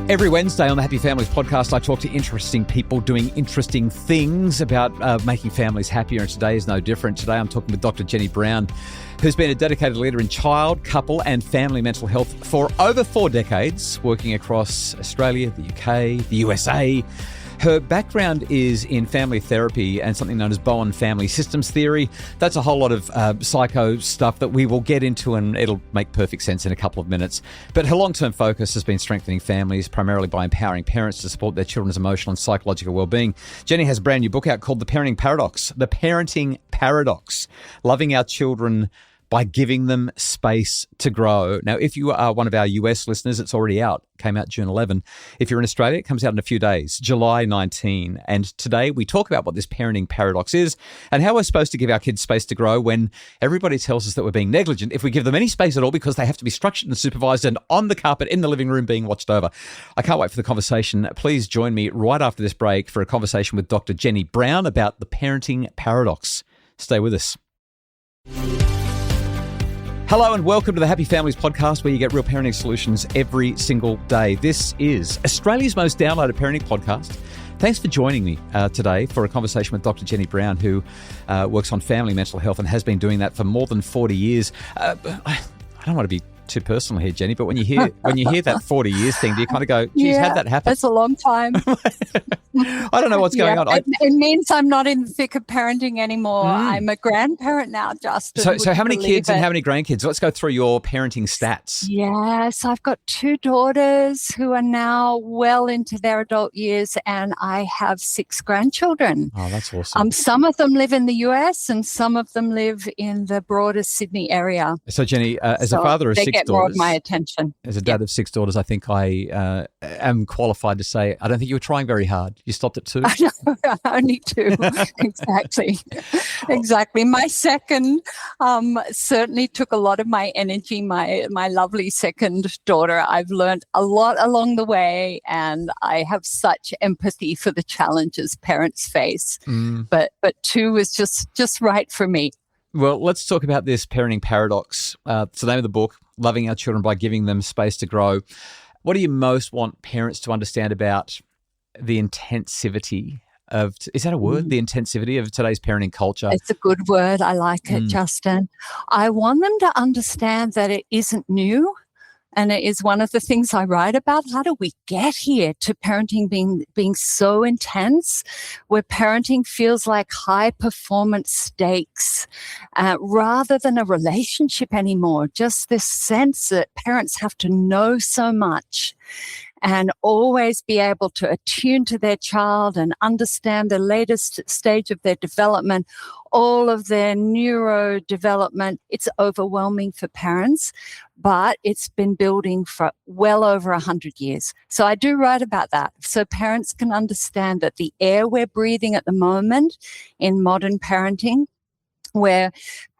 Every Wednesday on the Happy Families podcast, I talk to interesting people doing interesting things about making families happier, and today is no different. Today I'm talking with Dr. Jenny Brown, who's been a dedicated leader in child, couple and family mental health for over 4 decades, working across Australia, the UK, the USA. Her background is in family therapy and something known as Bowen family systems theory. That's a whole lot of psycho stuff that we will get into, and it'll make perfect sense in a couple of minutes. But her long-term focus has been strengthening families, primarily by empowering parents to support their children's emotional and psychological well-being. Jenny has a brand new book out called The Parenting Paradox. The Parenting Paradox. Loving our children by giving them space to grow. Now, if you are one of our US listeners, it's already out. Came out June 11. If you're in Australia, it comes out in a few days, July 19. And today we talk about what this parenting paradox is and how we're supposed to give our kids space to grow when everybody tells us that we're being negligent if we give them any space at all, because they have to be structured and supervised and on the carpet in the living room being watched over. I can't wait for the conversation. Please join me right after this break for a conversation with Dr. Jenny Brown about the parenting paradox. Stay with us. Hello and welcome to the Happy Families podcast, where you get real parenting solutions every single day. This is Australia's most downloaded parenting podcast. Thanks for joining me today for a conversation with Dr. Jenny Brown, who works on family mental health and has been doing that for more than 40 years. I don't want to be too personal here, Jenny, but when you hear that 40 years thing, do you kind of go, geez, how'd that happen? That's a long time. I don't know what's going on. It means I'm not in the thick of parenting anymore. I'm a grandparent now, Justin. So how many kids and how many grandkids? Let's go through your parenting stats. Yes, I've got 2 daughters who are now well into their adult years, and I have 6 grandchildren. Oh, that's awesome. Some of them live in the US and some of them live in the broader Sydney area. So Jenny, as a father of 6 get daughters, more of my attention. As a dad of 6 daughters, I think I am qualified to say I don't think you were trying very hard. You stopped at 2. Only 2. Exactly. My second certainly took a lot of my energy. My lovely second daughter. I've learned a lot along the way, and I have such empathy for the challenges parents face. But 2 was just right for me. Well, let's talk about this parenting paradox. It's the name of the book, Loving Our Children by Giving Them Space to Grow. What do you most want parents to understand about the intensivity of, is that a word? The intensivity of today's parenting culture? It's a good word. I like it, Justin. I want them to understand that it isn't new. And it is one of the things I write about. How do we get here to parenting being so intense, where parenting feels like high performance stakes rather than a relationship anymore? Just this sense that parents have to know so much and always be able to attune to their child and understand the latest stage of their development, all of their neurodevelopment. It's overwhelming for parents, but it's been building for well over 100 years. So I do write about that, so parents can understand that the air we're breathing at the moment in modern parenting, where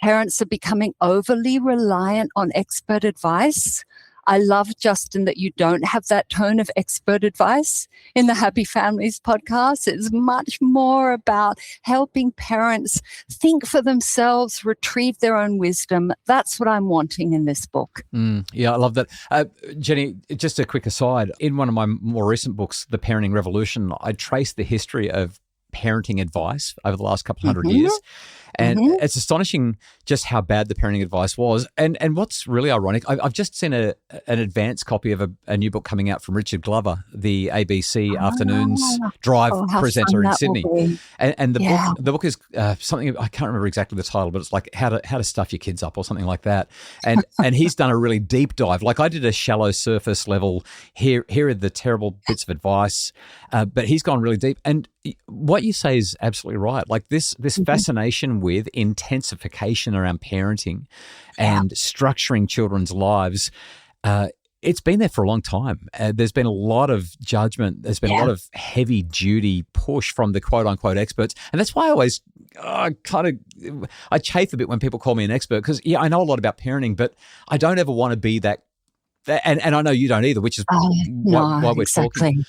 parents are becoming overly reliant on expert advice. I love, Justin, that you don't have that tone of expert advice in the Happy Families podcast. It's much more about helping parents think for themselves, retrieve their own wisdom. That's what I'm wanting in this book. Yeah, I love that. Jenny, just a quick aside. In one of my more recent books, The Parenting Revolution, I traced the history of parenting advice over the last couple of 100 years. And it's astonishing just how bad the parenting advice was. And what's really ironic, I've just seen an advanced copy of a new book coming out from Richard Glover, the ABC Afternoons Drive presenter in Sydney. And the book is something, I can't remember exactly the title, but it's like how to stuff your kids up or something like that. And he's done a really deep dive. Like I did a shallow surface level, here are the terrible bits of advice, but he's gone really deep. And what you say is absolutely right. Like this fascination with intensification around parenting and structuring children's lives, it's been there for a long time. There's been a lot of judgment. There's been a lot of heavy duty push from the quote unquote experts. And that's why I always I chafe a bit when people call me an expert, because I know a lot about parenting, but I don't ever want to be that. And I know you don't either, which is why we're talking.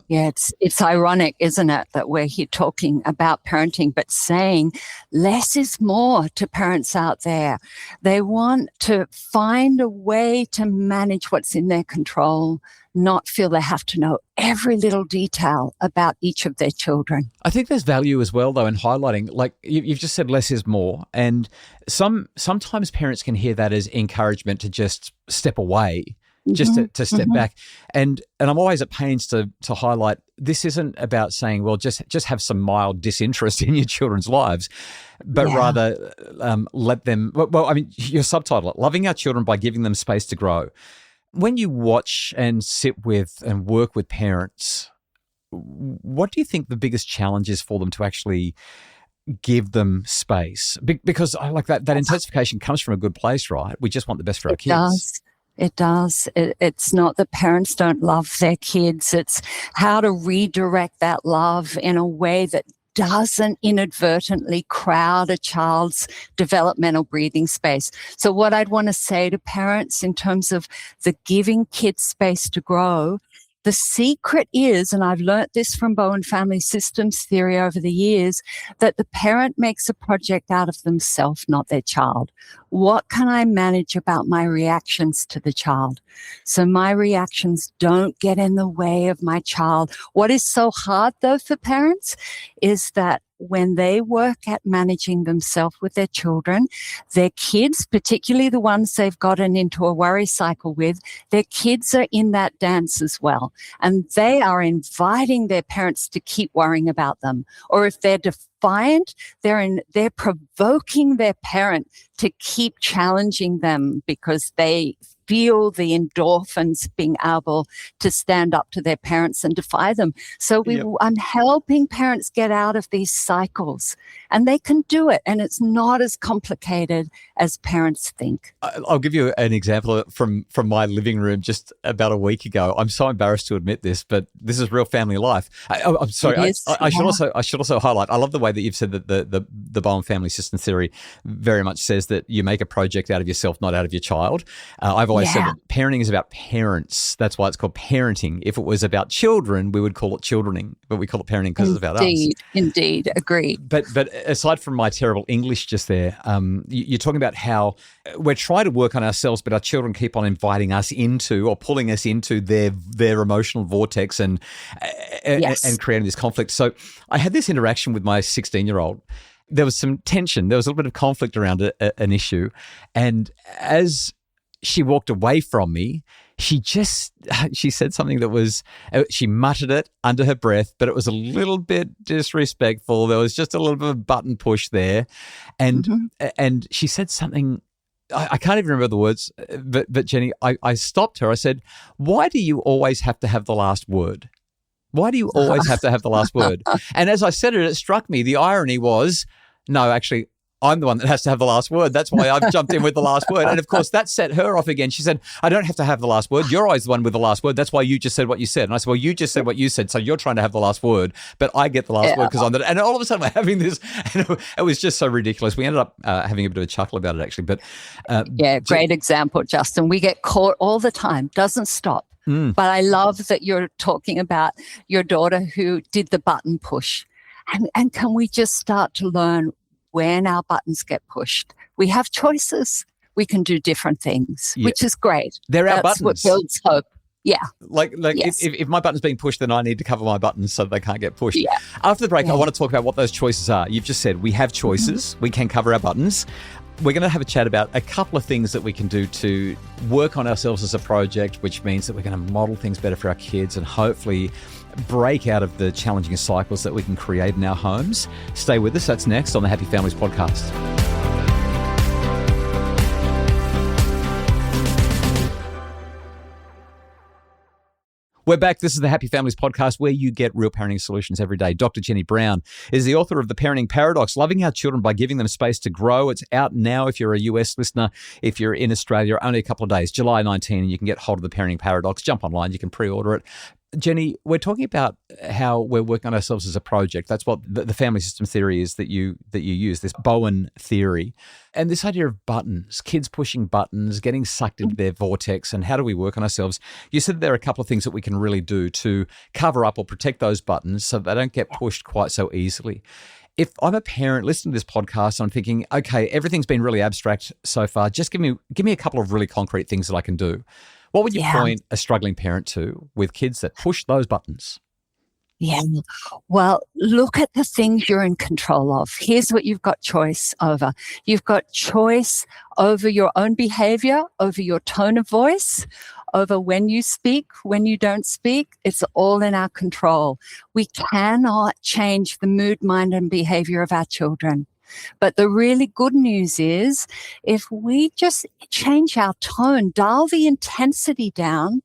It's ironic, isn't it, that we're here talking about parenting, but saying less is more to parents out there. They want to find a way to manage what's in their control, not feel they have to know every little detail about each of their children. I think there's value as well, though, in highlighting, like you've just said, less is more. And sometimes parents can hear that as encouragement to just step away, just to step back. And I'm always at pains to highlight, this isn't about saying, well, just have some mild disinterest in your children's lives, but rather let them, well, I mean, your subtitle, Loving Our Children by Giving Them Space to Grow. When you watch and sit with and work with parents, what do you think the biggest challenge is for them to actually give them space? Because I like that intensification comes from a good place, right? We just want the best for our kids. It does. It's not that parents don't love their kids. It's how to redirect that love in a way that doesn't inadvertently crowd a child's developmental breathing space. So what I'd want to say to parents in terms of the giving kids space to grow, the secret is, and I've learnt this from Bowen Family Systems theory over the years, that the parent makes a project out of themselves, not their child. What can I manage about my reactions to the child? So my reactions don't get in the way of my child. What is so hard, though, for parents is that when they work at managing themselves with their children, their kids, particularly the ones they've gotten into a worry cycle with, their kids are in that dance as well. And they are inviting their parents to keep worrying about them. Or if they're defiant, they're provoking their parent to keep challenging them because they feel the endorphins being able to stand up to their parents and defy them. So I'm helping parents get out of these cycles, and they can do it. And it's not as complicated as parents think. I'll give you an example from my living room just about a week ago. I'm so embarrassed to admit this, but this is real family life. I'm sorry. I should also highlight, I love the way that you've said that the Bowen Family System theory very much says that you make a project out of yourself, not out of your child. I've always said that parenting is about parents. That's why it's called parenting. If it was about children, we would call it childrening, but we call it parenting because it's about us. Indeed, agreed. But aside from my terrible English just there, you're talking about how we're trying to work on ourselves, but our children keep on inviting us into or pulling us into their emotional vortex and creating this conflict. So I had this interaction with my 16-year-old. There was some tension. There was a little bit of conflict around an issue. And as she walked away from me, she said something that was, she muttered it under her breath, but it was a little bit disrespectful. There was just a little bit of a button push there. And and she said something, I can't even remember the words, but Jenny, I stopped her. I said, why do you always have to have the last word? Why do you always have to have the last word? And as I said it, it struck me. The irony was, no, actually, I'm the one that has to have the last word. That's why I've jumped in with the last word. And of course, that set her off again. She said, I don't have to have the last word. You're always the one with the last word. That's why you just said what you said. And I said, well, you just said what you said. So you're trying to have the last word, but I get the last word because I'm the, and all of a sudden we're having this, and it was just so ridiculous. We ended up having a bit of a chuckle about it actually. But great example, Justin. We get caught all the time. Doesn't stop. But I love that you're talking about your daughter who did the button push. And can we just start to learn when our buttons get pushed? We have choices. We can do different things, which is great. They're our buttons. That's what builds hope. Yeah. Like yes. if my button's being pushed, then I need to cover my buttons so that they can't get pushed. Yeah. After the break, I want to talk about what those choices are. You've just said we have choices. We can cover our buttons. We're going to have a chat about a couple of things that we can do to work on ourselves as a project, which means that we're going to model things better for our kids and hopefully break out of the challenging cycles that we can create in our homes. Stay with us. That's next on the Happy Families podcast. We're back. This is the Happy Families podcast where you get real parenting solutions every day. Dr. Jenny Brown is the author of The Parenting Paradox, Loving Our Children by Giving Them Space to Grow. It's out now if you're a US listener. If you're in Australia, only a couple of days, July 19, and you can get hold of The Parenting Paradox. Jump online. You can pre-order it. Jenny, we're talking about how we're working on ourselves as a project. That's what the family system theory is that you use, this Bowen theory. And this idea of buttons, kids pushing buttons, getting sucked into their vortex, and how do we work on ourselves? You said there are a couple of things that we can really do to cover up or protect those buttons so they don't get pushed quite so easily. If I'm a parent listening to this podcast, I'm thinking, okay, everything's been really abstract so far. Just give me a couple of really concrete things that I can do. What would you Yeah. point a struggling parent to with kids that push those buttons? Yeah. Well, look at the things you're in control of. Here's what you've got choice over. You've got choice over your own behavior, over your tone of voice, over when you speak, when you don't speak. It's all in our control. We cannot change the mood, mind, and behavior of our children. But the really good news is if we just change our tone, dial the intensity down,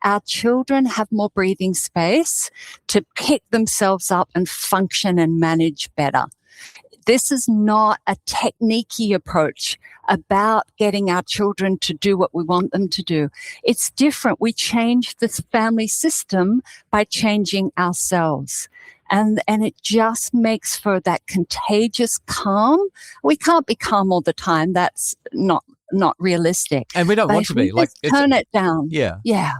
our children have more breathing space to pick themselves up and function and manage better. This is not a techniquey approach about getting our children to do what we want them to do. It's different. We change the family system by changing ourselves. And it just makes for that contagious calm. We can't be calm all the time. That's not realistic. And we don't But want if to we be. Like, just turn it down. Yeah. Yeah.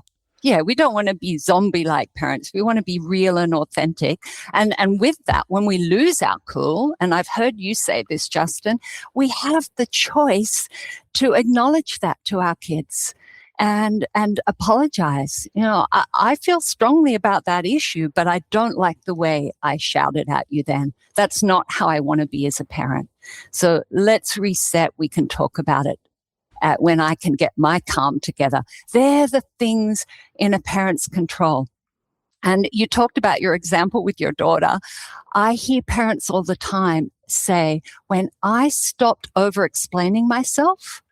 Yeah, we don't want to be zombie-like parents. We want to be real and authentic. And with that, when we lose our cool, and I've heard you say this, Justin, we have the choice to acknowledge that to our kids and apologize. You know, I feel strongly about that issue, but I don't like the way I shouted at you then. That's not how I want to be as a parent. So let's reset. We can talk about it when I can get my calm together. They're the things in a parent's control. And you talked about your example with your daughter. I hear parents all the time say, when I stopped over explaining myself,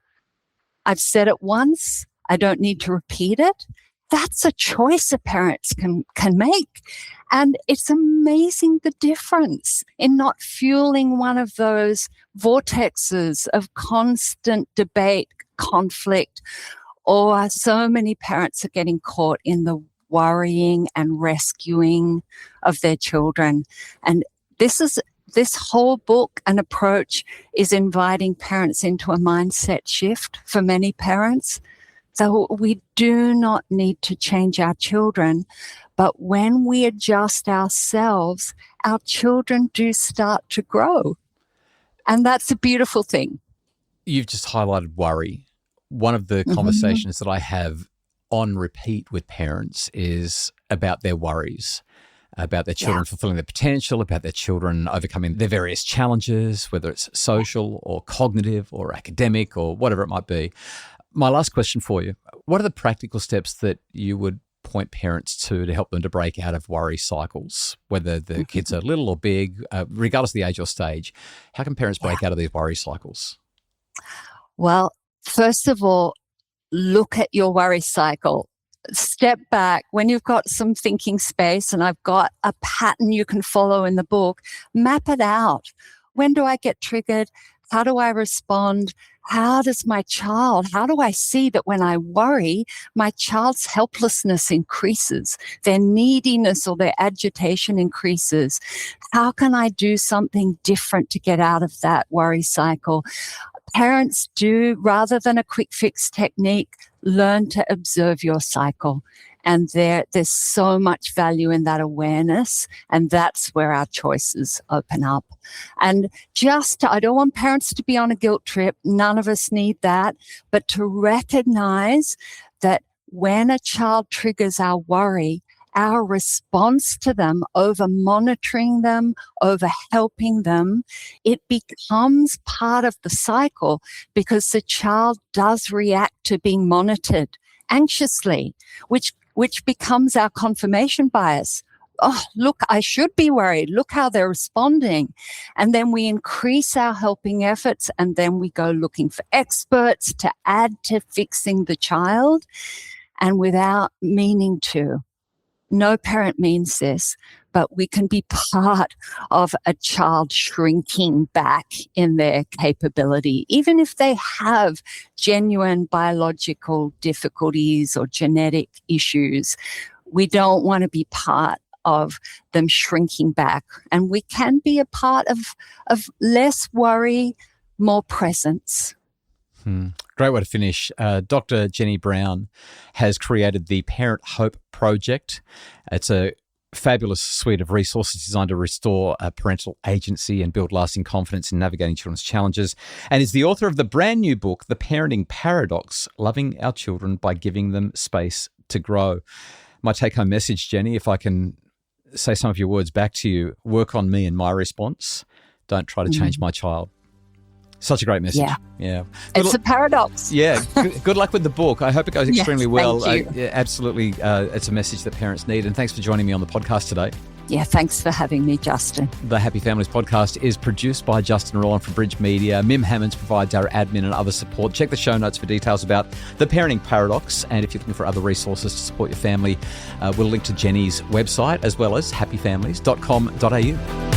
I've said it once, I don't need to repeat it. That's a choice a parents can make. And it's amazing the difference in not fueling one of those vortexes of constant debate, conflict, or so many parents are getting caught in the worrying and rescuing of their children. And this whole book and approach is inviting parents into a mindset shift for many parents. So we do not need to change our children, but when we adjust ourselves, our children do start to grow. And that's a beautiful thing. You've just highlighted worry. One of the conversations that I have on repeat with parents is about their worries, about their children fulfilling their potential, about their children overcoming their various challenges, whether it's social or cognitive or academic or whatever it might be. My last question for you, what are the practical steps that you would point parents to help them to break out of worry cycles, whether the kids are little or big, regardless of the age or stage? How can parents break out of these worry cycles? Well, first of all, look at your worry cycle. Step back. When you've got some thinking space and I've got a pattern you can follow in the book, map it out. When do I get triggered? How do I respond? How do I see that when I worry, my child's helplessness increases, their neediness or their agitation increases? How can I do something different to get out of that worry cycle? Parents do, rather than a quick fix technique, learn to observe your cycle. And there's so much value in that awareness. And that's where our choices open up. And I don't want parents to be on a guilt trip. None of us need that. But to recognize that when a child triggers our worry, our response to them, over monitoring them, over helping them, it becomes part of the cycle because the child does react to being monitored anxiously, which becomes our confirmation bias. Oh, look, I should be worried. Look how they're responding. And then we increase our helping efforts and then we go looking for experts to add to fixing the child and without meaning to. No parent means this, but we can be part of a child shrinking back in their capability, even if they have genuine biological difficulties or genetic issues. We don't want to be part of them shrinking back. And we can be a part of less worry, more presence. Great way to finish. Dr. Jenny Brown has created the Parent Hope Project. It's a fabulous suite of resources designed to restore parental agency and build lasting confidence in navigating children's challenges, and is the author of the brand new book, The Parenting Paradox, Loving Our Children by Giving Them Space to Grow. My take-home message, Jenny, if I can say some of your words back to you, work on me and my response. Don't try to change my child. Such a great message. Yeah. It's a paradox. Yeah. Good luck with the book. I hope it goes extremely well. Thank you. Yeah, absolutely. It's a message that parents need. And thanks for joining me on the podcast today. Yeah, thanks for having me, Justin. The Happy Families podcast is produced by Justin Roland from Bridge Media. Mim Hammonds provides our admin and other support. Check the show notes for details about the parenting paradox. And if you're looking for other resources to support your family, we'll link to Jenny's website as well as happyfamilies.com.au.